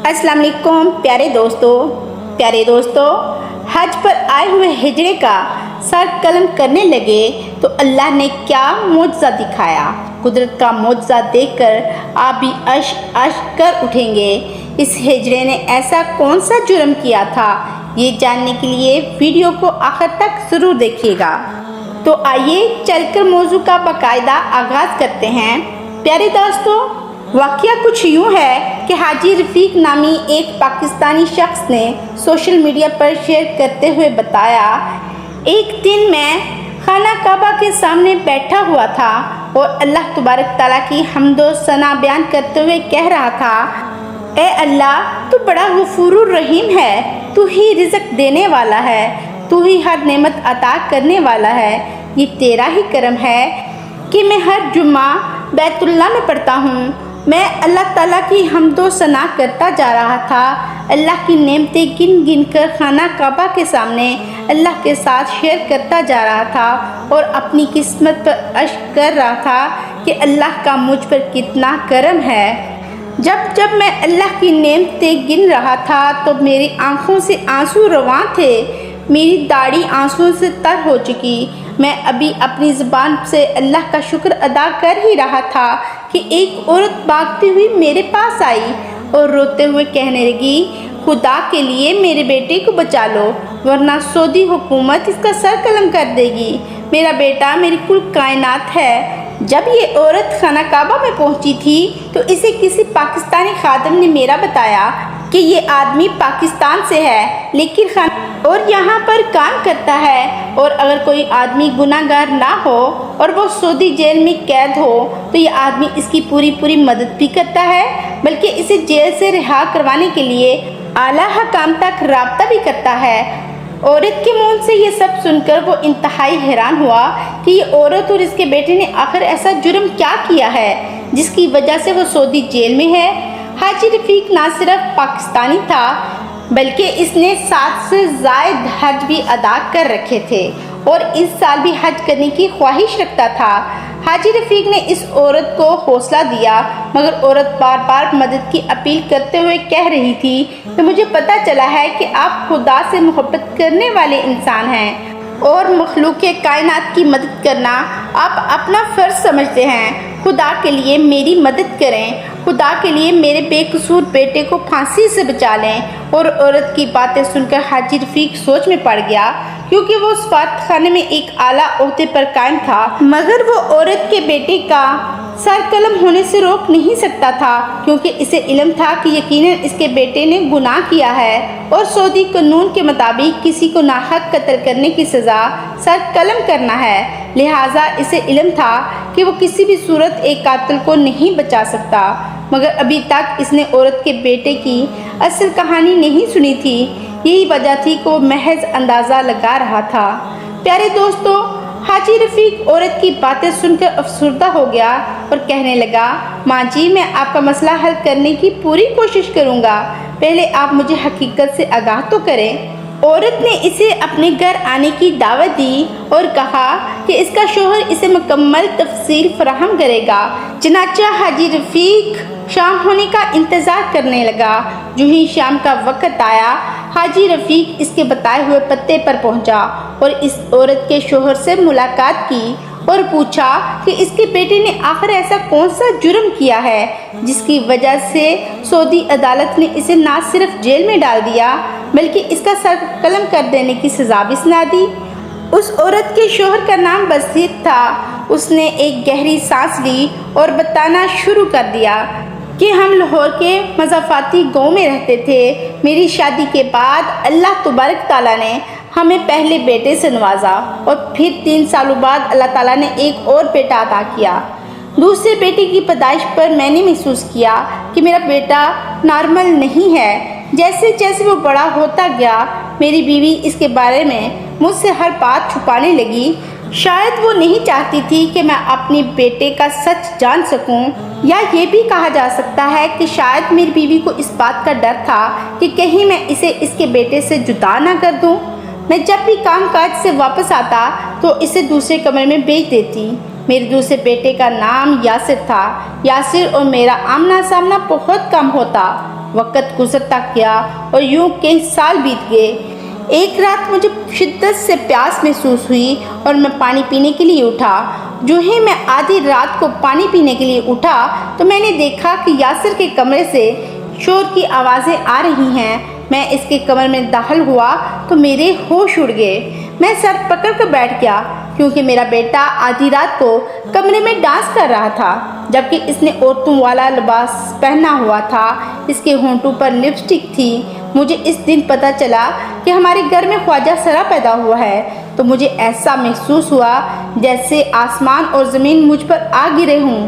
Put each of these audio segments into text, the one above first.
अस्सलाम वालेकुम प्यारे दोस्तों, हज पर आए हुए हिजड़े का सर कलम करने लगे तो अल्लाह ने क्या मौजज़ा दिखाया। कुदरत का मौजज़ा देखकर आप भी अश कर उठेंगे। इस हिजड़े ने ऐसा कौन सा जुर्म किया था, ये जानने के लिए वीडियो को आखिर तक ज़रूर देखिएगा। तो आइए चलकर मौजू का बाकायदा आगाज़ करते हैं। प्यारे दोस्तों, वाक़या कुछ यूँ है कि हाजी रफ़ीक नामी एक पाकिस्तानी शख्स ने सोशल मीडिया पर शेयर करते हुए बताया, एक दिन मैं खाना काबा के सामने बैठा हुआ था और अल्लाह तबारक ताला की हम्दो सना बयान करते हुए कह रहा था, ए अल्लाह, तू बड़ा गफूरुर रहीम है, तू ही रिज़्क़ देने वाला है, तू ही हर नेमत अता करने वाला है। ये तेरा ही करम है कि मैं हर जुम्मा बैतुल्लाह में पढ़ता हूँ। मैं अल्लाह ताला की हम्दो सना करता जा रहा था, अल्लाह की नेमतें गिन गिन कर खाना काबा के सामने अल्लाह के साथ शेयर करता जा रहा था और अपनी किस्मत पर अश्क कर रहा था कि अल्लाह का मुझ पर कितना करम है। जब मैं अल्लाह की नेमतें गिन रहा था तो मेरी आँखों से आंसू रवां थे, मेरी दाढ़ी आंसुओं से तर हो चुकी। मैं अभी अपनी ज़ुबान से अल्लाह का शुक्र अदा कर ही रहा था कि एक औरत भागती हुई मेरे पास आई और रोते हुए कहने लगी, खुदा के लिए मेरे बेटे को बचा लो, वरना सऊदी हुकूमत इसका सर कलम कर देगी। मेरा बेटा मेरी कुल कायनात है। जब ये औरत खाना काबा में पहुंची थी तो इसे किसी पाकिस्तानी खादिम ने मेरा बताया कि ये आदमी पाकिस्तान से है लेकिन और यहाँ पर काम करता है, और अगर कोई आदमी गुनाहगार ना हो और वो सऊदी जेल में कैद हो तो ये आदमी इसकी पूरी मदद भी करता है, बल्कि इसे जेल से रिहा करवाने के लिए आला हकाम तक राब्ता भी करता है। औरत के मुंह से ये सब सुनकर वो इंतहाई हैरान हुआ कि ये औरत और इसके बेटे ने आखिर ऐसा जुर्म क्या किया है जिसकी वजह से वो सऊदी जेल में है। हाजी रफ़ीक ना सिर्फ पाकिस्तानी था बल्कि इसने 7 से ज़ायद हज भी अदा कर रखे थे और इस साल भी हज करने की ख्वाहिश रखता था। हाजी रफ़ीक ने इस औरत को हौसला दिया, मगर औरत बार बार मदद की अपील करते हुए कह रही थी कि मुझे पता चला है कि आप खुदा से मोहब्बत करने वाले इंसान हैं और मखलूक़ कायनात की मदद करना आप अपना फ़र्ज़ समझते हैं। खुदा के लिए मेरी मदद करें, खुदा के लिए मेरे बेकसूर बेटे को फांसी से बचा लें। और औरत की बातें सुनकर हाजी रफ़ीक सोच में पड़ गया, क्योंकि वो सफारत खाने में एक आला ओहदे पर कायम था, मगर वो औरत के बेटे का सर कलम होने से रोक नहीं सकता था, क्योंकि इसे इल्म था कि यकीनन इसके बेटे ने गुनाह किया है और सऊदी कानून के मुताबिक किसी को नाहक कत्ल करने की सज़ा सर कलम करना है। लिहाजा इसे इल्म था कि वो किसी भी सूरत एक कातिल को नहीं बचा सकता, मगर अभी तक इसने औरत के बेटे की असल कहानी नहीं सुनी थी। यही वजह थी कि वो महज अंदाज़ा लगा रहा था। प्यारे दोस्तों, हाजी रफ़ीक औरत की बातें सुनकर अफसरदा हो गया और कहने लगा, माँ जी, मैं आपका मसला हल करने की पूरी कोशिश करूँगा, पहले आप मुझे हकीकत से आगाह तो करें। औरत ने इसे अपने घर आने की दावत दी और कहा कि इसका शोहर इसे मुकम्मल तफसील फराहम करेगा। चनाचा हाजी रफ़ीक शाम होने का इंतज़ार करने लगा। जो ही शाम का वक़्त आया, हाजी रफ़ीक इसके बताए हुए पते पर पहुंचा और इस औरत के शोहर से मुलाकात की और पूछा कि इसके बेटे ने आखिर ऐसा कौन सा जुर्म किया है जिसकी वजह से सऊदी अदालत ने इसे ना सिर्फ जेल में डाल दिया बल्कि इसका सर कलम कर देने की सज़ा भी सुना दी। उस औरत के शोहर का नाम बसीर था। उसने एक गहरी सांस ली और बताना शुरू कर दिया कि हम लाहौर के मज़ाफ़ाती गांव में रहते थे। मेरी शादी के बाद अल्लाह तबारक ताला ने हमें पहले बेटे से नवाजा और फिर 3 सालों बाद अल्लाह ताला ने एक और बेटा अता किया। दूसरे बेटे की पैदाइश पर मैंने महसूस किया कि मेरा बेटा नॉर्मल नहीं है। जैसे जैसे वो बड़ा होता गया, मेरी बीवी इसके बारे में मुझसे हर बात छुपाने लगी। शायद वो नहीं चाहती थी कि मैं अपने बेटे का सच जान सकूं, या ये भी कहा जा सकता है कि शायद मेरी बीवी को इस बात का डर था कि कहीं मैं इसे इसके बेटे से जुदा ना कर दूं। मैं जब भी कामकाज से वापस आता तो इसे दूसरे कमरे में भेज देती। मेरे दूसरे बेटे का नाम यासिर था। यासिर और मेरा आमना सामना बहुत कम होता। वक्त गुजरता गया और यूं कई साल बीत गए। एक रात मुझे शिद्दत से प्यास महसूस हुई और मैं पानी पीने के लिए उठा। जो ही मैं आधी रात को पानी पीने के लिए उठा तो मैंने देखा कि यासिर के कमरे से शोर की आवाज़ें आ रही हैं। मैं इसके कमरे में दाखिल हुआ तो मेरे होश उड़ गए। मैं सर पकड़ कर बैठ गया क्योंकि मेरा बेटा आधी रात को कमरे में डांस कर रहा था, जबकि इसने औरतों वाला लिबास पहना हुआ था। इसके होंठों पर लिपस्टिक थी। मुझे इस दिन पता चला कि हमारे घर में ख्वाजा सरा पैदा हुआ है तो मुझे ऐसा महसूस हुआ जैसे आसमान और ज़मीन मुझ पर आ गिरे हों।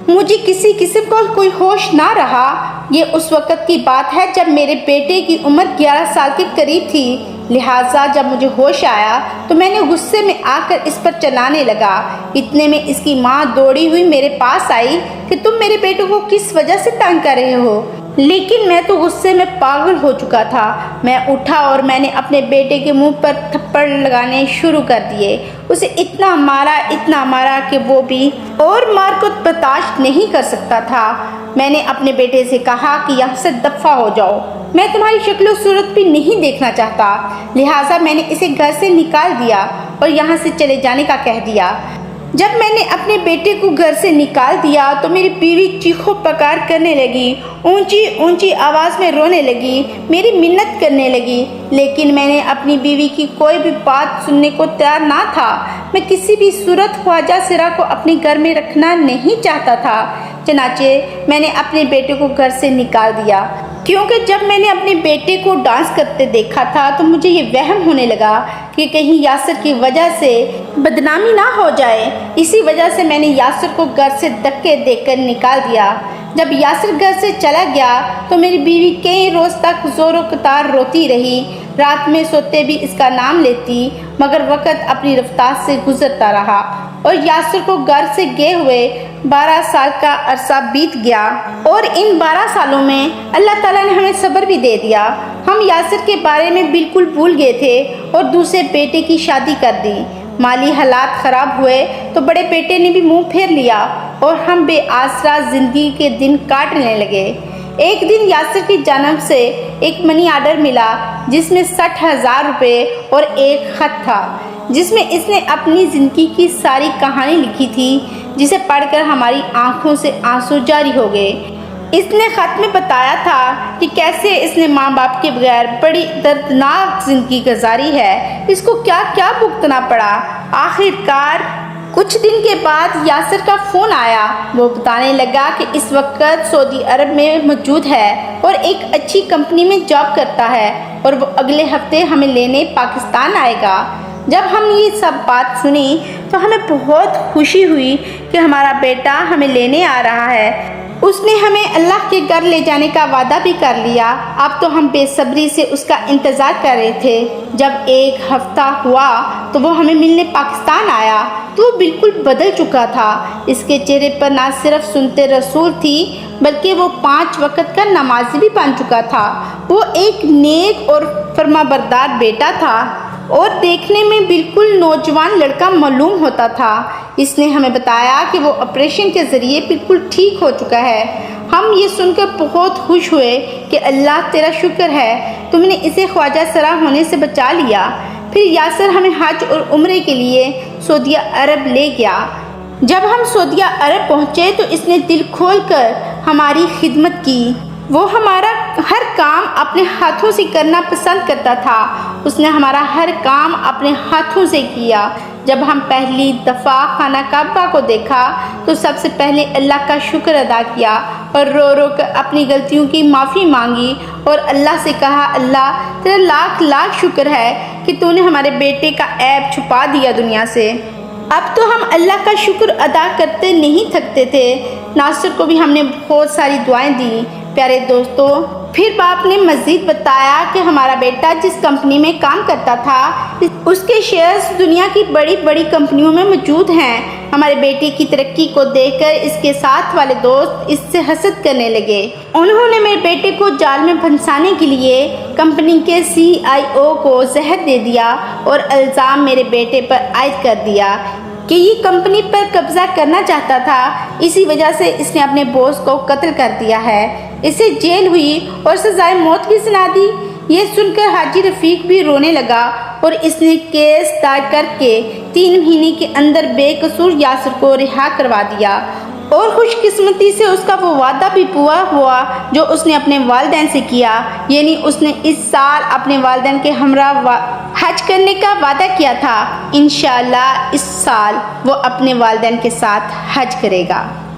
मुझे किसी किस्म का कोई होश ना रहा। ये उस वक़्त की बात है जब मेरे बेटे की उम्र 11 साल के करीब थी। लिहाजा जब मुझे होश आया तो मैंने गुस्से में आकर इस पर चिल्लाने लगा। इतने में इसकी माँ दौड़ी हुई मेरे पास आई कि तुम मेरे बेटे को किस वजह से तंग कर रहे हो। लेकिन मैं तो गुस्से में पागल हो चुका था। मैं उठा और मैंने अपने बेटे के मुंह पर थप्पड़ लगाने शुरू कर दिए। उसे इतना मारा कि वो भी और मार को बर्दाश्त नहीं कर सकता था। मैंने अपने बेटे से कहा कि यहाँ से दफ़ा हो जाओ, मैं तुम्हारी शक्ल सूरत भी नहीं देखना चाहता। लिहाजा मैंने इसे घर से निकाल दिया और यहाँ से चले जाने का कह दिया। जब मैंने अपने बेटे को घर से निकाल दिया तो मेरी बीवी चीखों पुकार करने लगी, ऊंची ऊंची आवाज़ में रोने लगी, मेरी मिन्नत करने लगी। लेकिन मैंने अपनी बीवी की कोई भी बात सुनने को तैयार ना था। मैं किसी भी सूरत ख्वाजा सरा को अपने घर में रखना नहीं चाहता था। चनाचे मैंने अपने बेटे को घर से निकाल दिया, क्योंकि जब मैंने अपने बेटे को डांस करते देखा था तो मुझे ये वहम होने लगा कि कहीं यासिर की वजह से बदनामी ना हो जाए। इसी वजह से मैंने यासिर को घर से धक्के देकर निकाल दिया। जब यासिर घर से चला गया तो मेरी बीवी कई रोज़ तक ज़ोरों कतार रोती रही। रात में सोते भी इसका नाम लेती, मगर वक़्त अपनी रफ्तार से गुजरता रहा और यासिर को घर से गए हुए 12 साल का अरसा बीत गया। और इन 12 सालों में अल्लाह ताला ने हमें सब्र भी दे दिया। हम यासिर के बारे में बिल्कुल भूल गए थे और दूसरे बेटे की शादी कर दी। माली हालात ख़राब हुए तो बड़े बेटे ने भी मुंह फेर लिया और हम बेआसरा ज़िंदगी के दिन काटने लगे। एक दिन यासिर की जानिब से एक मनी आर्डर मिला जिसमें 60,000 रुपये और एक ख़त था जिसमें इसने अपनी ज़िंदगी की सारी कहानी लिखी थी, जिसे पढ़कर हमारी आंखों से आंसू जारी हो गए। इसने ख़त में बताया था कि कैसे इसने माँ बाप के बगैर बड़ी दर्दनाक ज़िंदगी गुजारी है, इसको क्या क्या भुगतना पड़ा। आखिरकार कुछ दिन के बाद यासिर का फ़ोन आया। वो बताने लगा कि इस वक्त सऊदी अरब में मौजूद है और एक अच्छी कंपनी में जॉब करता है और वो अगले हफ्ते हमें लेने पाकिस्तान आएगा। जब हम ये सब बात सुनी तो हमें बहुत खुशी हुई कि हमारा बेटा हमें लेने आ रहा है। उसने हमें अल्लाह के घर ले जाने का वादा भी कर लिया। अब तो हम बेसब्री से उसका इंतज़ार कर रहे थे। जब एक हफ्ता हुआ तो वो हमें मिलने पाकिस्तान आया तो वो बिल्कुल बदल चुका था। इसके चेहरे पर ना सिर्फ सुन्नते रसूल थी बल्कि वो 5 वक्त का नमाजी भी बन चुका था। वो एक नेक और फरमाबरदार बेटा था और देखने में बिल्कुल नौजवान लड़का मालूम होता था। इसने हमें बताया कि वो ऑपरेशन के ज़रिए बिल्कुल ठीक हो चुका है। हम ये सुनकर बहुत खुश हुए कि अल्लाह तेरा शुक्र है, तुमने इसे ख्वाजा सरा होने से बचा लिया। फिर यासिर हमें हज और उम्रे के लिए सऊदी अरब ले गया। जब हम सऊदी अरब पहुँचे तो इसने दिल खोल कर हमारी खिदमत की। वो हमारा हर काम अपने हाथों से करना पसंद करता था। उसने हमारा हर काम अपने हाथों से किया। जब हम पहली दफ़ा खाना काबा को देखा तो सबसे पहले अल्लाह का शुक्र अदा किया और रो रो कर अपनी गलतियों की माफ़ी मांगी और अल्लाह से कहा, अल्लाह तेरा लाख लाख शुक्र है कि तूने हमारे बेटे का ऐब छुपा दिया दुनिया से। अब तो हम अल्लाह का शुक्र अदा करते नहीं थकते थे। नासिर को भी हमने बहुत सारी दुआएं दी। प्यारे दोस्तों, फिर बाप ने मज़ीद बताया कि हमारा बेटा जिस कंपनी में काम करता था उसके शेयर्स दुनिया की बड़ी बड़ी कंपनियों में मौजूद हैं। हमारे बेटे की तरक्की को देखकर इसके साथ वाले दोस्त इससे हसद करने लगे। उन्होंने मेरे बेटे को जाल में फंसाने के लिए कंपनी के CIO को जहर दे दिया और इल्ज़ाम मेरे बेटे पर आयद कर दिया कि ये कंपनी पर कब्जा करना चाहता था। इसी वजह से इसने अपने बॉस को कत्ल कर दिया है। اسے جیل ہوئی اور سزائے موت بھی سنا دی۔ یہ سن کر حاجی رفیق بھی رونے لگا اور اس نے کیس دائر کر کے 3 مہینے کے اندر بے قصور یاسر کو رہا کروا دیا، اور خوش قسمتی سے اس کا وہ وعدہ بھی پورا ہوا جو اس نے اپنے والدین سے کیا، یعنی اس نے اس سال اپنے والدین کے ہمراہ حج کرنے کا وعدہ کیا تھا۔ انشاءاللہ اس سال وہ اپنے والدین کے ساتھ حج کرے گا۔